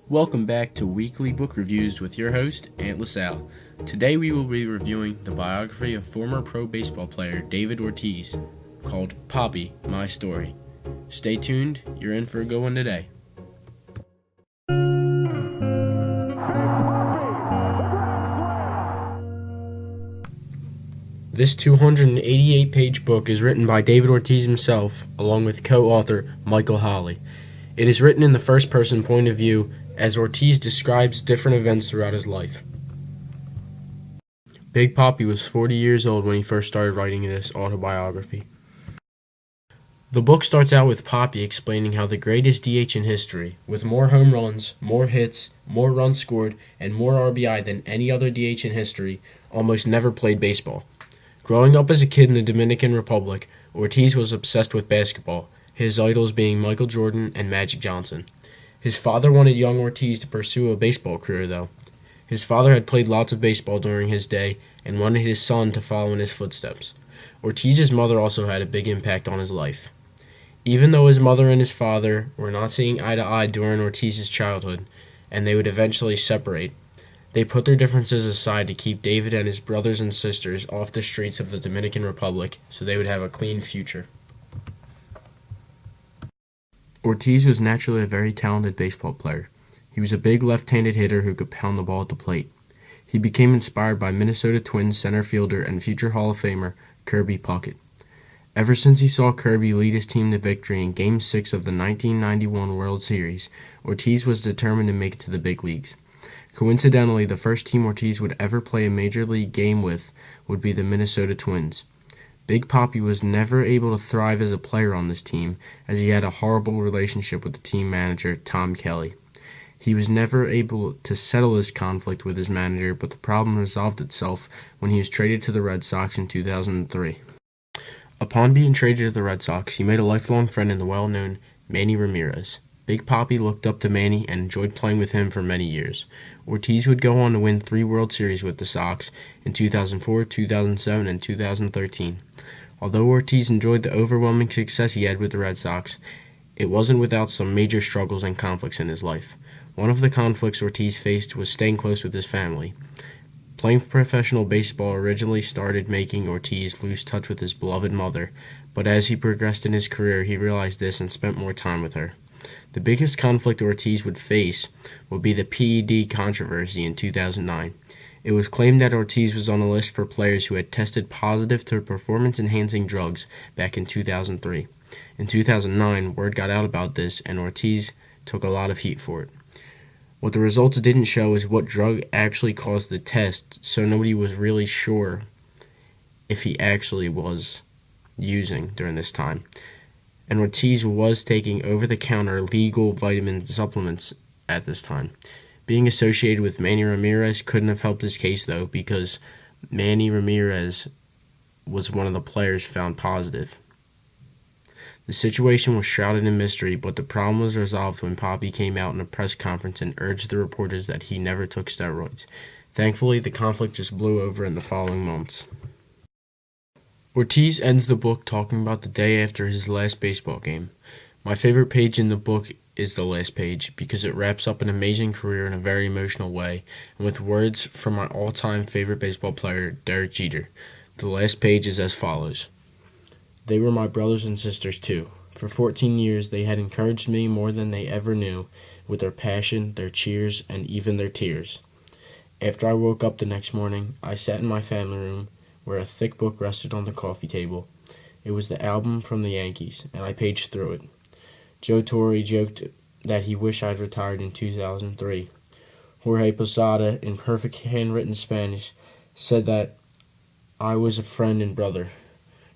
Welcome back to Weekly Book Reviews with your host, Ant LaSalle. Today we will be reviewing the biography of former pro baseball player David Ortiz, called Papi, My Story. Stay tuned, you're in for a good one today. This 288-page book is written by David Ortiz himself, along with co-author Michael Holley. It is written in the first-person point of view as Ortiz describes different events throughout his life. Big Papi was 40 years old when he first started writing this autobiography. The book starts out with Papi explaining how the greatest DH in history, with more home runs, more hits, more runs scored, and more RBI than any other DH in history, almost never played baseball. Growing up as a kid in the Dominican Republic, Ortiz was obsessed with basketball, his idols being Michael Jordan and Magic Johnson. His father wanted young Ortiz to pursue a baseball career, though. His father had played lots of baseball during his day and wanted his son to follow in his footsteps. Ortiz's mother also had a big impact on his life. Even though his mother and his father were not seeing eye to eye during Ortiz's childhood, and they would eventually separate, they put their differences aside to keep David and his brothers and sisters off the streets of the Dominican Republic so they would have a clean future. Ortiz was naturally a very talented baseball player. He was a big left-handed hitter who could pound the ball at the plate. He became inspired by Minnesota Twins center fielder and future Hall of Famer Kirby Puckett. Ever since he saw Kirby lead his team to victory in Game 6 of the 1991 World Series, Ortiz was determined to make it to the big leagues. Coincidentally, the first team Ortiz would ever play a major league game with would be the Minnesota Twins. Big Papi was never able to thrive as a player on this team, as he had a horrible relationship with the team manager, Tom Kelly. He was never able to settle his conflict with his manager, but the problem resolved itself when he was traded to the Red Sox in 2003. Upon being traded to the Red Sox, he made a lifelong friend in the well-known Manny Ramirez. Big Papi looked up to Manny and enjoyed playing with him for many years. Ortiz would go on to win 3 World Series with the Sox in 2004, 2007, and 2013. Although Ortiz enjoyed the overwhelming success he had with the Red Sox, it wasn't without some major struggles and conflicts in his life. One of the conflicts Ortiz faced was staying close with his family. Playing professional baseball originally started making Ortiz lose touch with his beloved mother, but as he progressed in his career, he realized this and spent more time with her. The biggest conflict Ortiz would face would be the PED controversy in 2009. It was claimed that Ortiz was on a list for players who had tested positive to performance-enhancing drugs back in 2003. In 2009, word got out about this, and Ortiz took a lot of heat for it. What the results didn't show is what drug actually caused the test, so nobody was really sure if he actually was using during this time. And Ortiz was taking over-the-counter legal vitamin supplements at this time. Being associated with Manny Ramirez couldn't have helped his case, though, because Manny Ramirez was one of the players found positive. The situation was shrouded in mystery, but the problem was resolved when Papi came out in a press conference and urged the reporters that he never took steroids. Thankfully, the conflict just blew over in the following months. Ortiz ends the book talking about the day after his last baseball game. My favorite page in the book is the last page because it wraps up an amazing career in a very emotional way, and with words from my all-time favorite baseball player, Derek Jeter. The last page is as follows. They were my brothers and sisters too. For 14 years they had encouraged me more than they ever knew, with their passion, their cheers, and even their tears. After I woke up the next morning, I sat in my family room, where a thick book rested on the coffee table. It was the album from the Yankees, and I paged through it. Joe Torre joked that he wished I'd retired in 2003. Jorge Posada, in perfect handwritten Spanish, said that I was a friend and brother.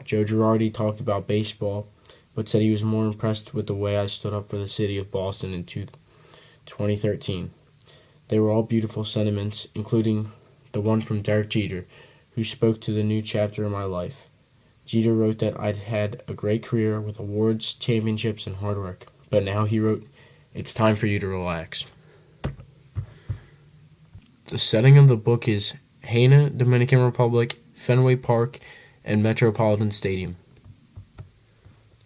Joe Girardi talked about baseball, but said he was more impressed with the way I stood up for the city of Boston in 2013. They were all beautiful sentiments, including the one from Derek Jeter, who spoke to the new chapter in my life. Jeter wrote that I'd had a great career with awards, championships, and hard work. But now he wrote, "It's time for you to relax." The setting of the book is Haina, Dominican Republic, Fenway Park, and Metropolitan Stadium.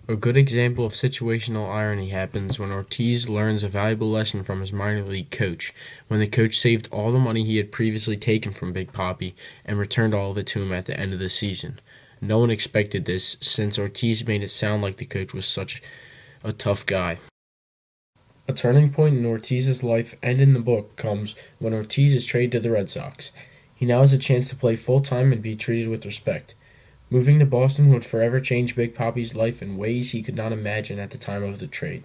A good example of situational irony happens when Ortiz learns a valuable lesson from his minor league coach, when the coach saved all the money he had previously taken from Big Papi and returned all of it to him at the end of the season. No one expected this, since Ortiz made it sound like the coach was such a tough guy. A turning point in Ortiz's life and in the book comes when Ortiz is traded to the Red Sox. He now has a chance to play full-time and be treated with respect. Moving to Boston would forever change Big Papi's life in ways he could not imagine at the time of the trade.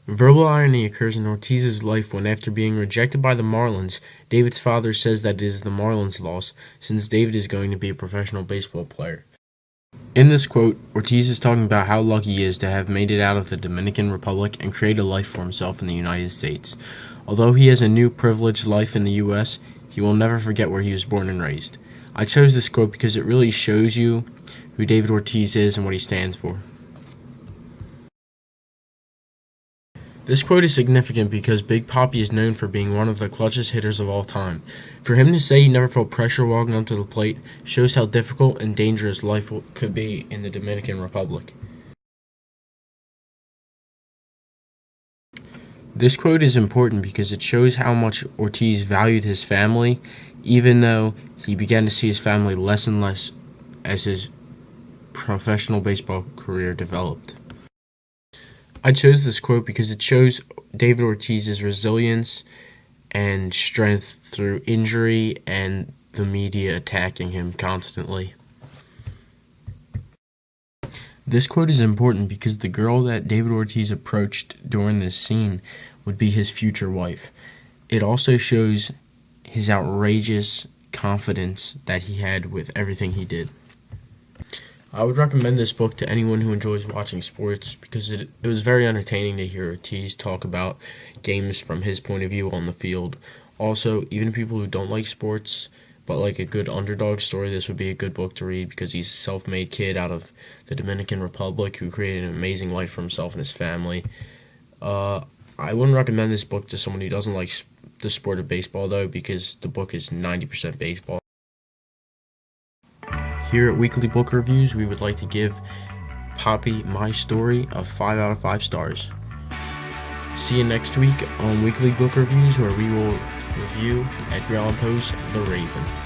Verbal irony occurs in Ortiz's life when, after being rejected by the Marlins, David's father says that it is the Marlins' loss, since David is going to be a professional baseball player. In this quote, Ortiz is talking about how lucky he is to have made it out of the Dominican Republic and create a life for himself in the United States. Although he has a new privileged life in the U.S., he will never forget where he was born and raised. I chose this quote because it really shows you who David Ortiz is and what he stands for. This quote is significant because Big Papi is known for being one of the clutchest hitters of all time. For him to say he never felt pressure walking up to the plate shows how difficult and dangerous life could be in the Dominican Republic. This quote is important because it shows how much Ortiz valued his family, even though he began to see his family less and less as his professional baseball career developed. I chose this quote because it shows David Ortiz's resilience and strength through injury and the media attacking him constantly. This quote is important because the girl that David Ortiz approached during this scene would be his future wife. It also shows his outrageous confidence that he had with everything he did. I would recommend this book to anyone who enjoys watching sports because it was very entertaining to hear Ortiz talk about games from his point of view on the field. Also, even people who don't like sports but like a good underdog story, this would be a good book to read because he's a self-made kid out of the Dominican Republic who created an amazing life for himself and his family. I wouldn't recommend this book to someone who doesn't like the sport of baseball, though, because the book is 90% baseball. Here at Weekly Book Reviews, we would like to give Papi My Story a 5 out of 5 stars. See you next week on Weekly Book Reviews, where we will review Edgar Allan Poe's The Raven.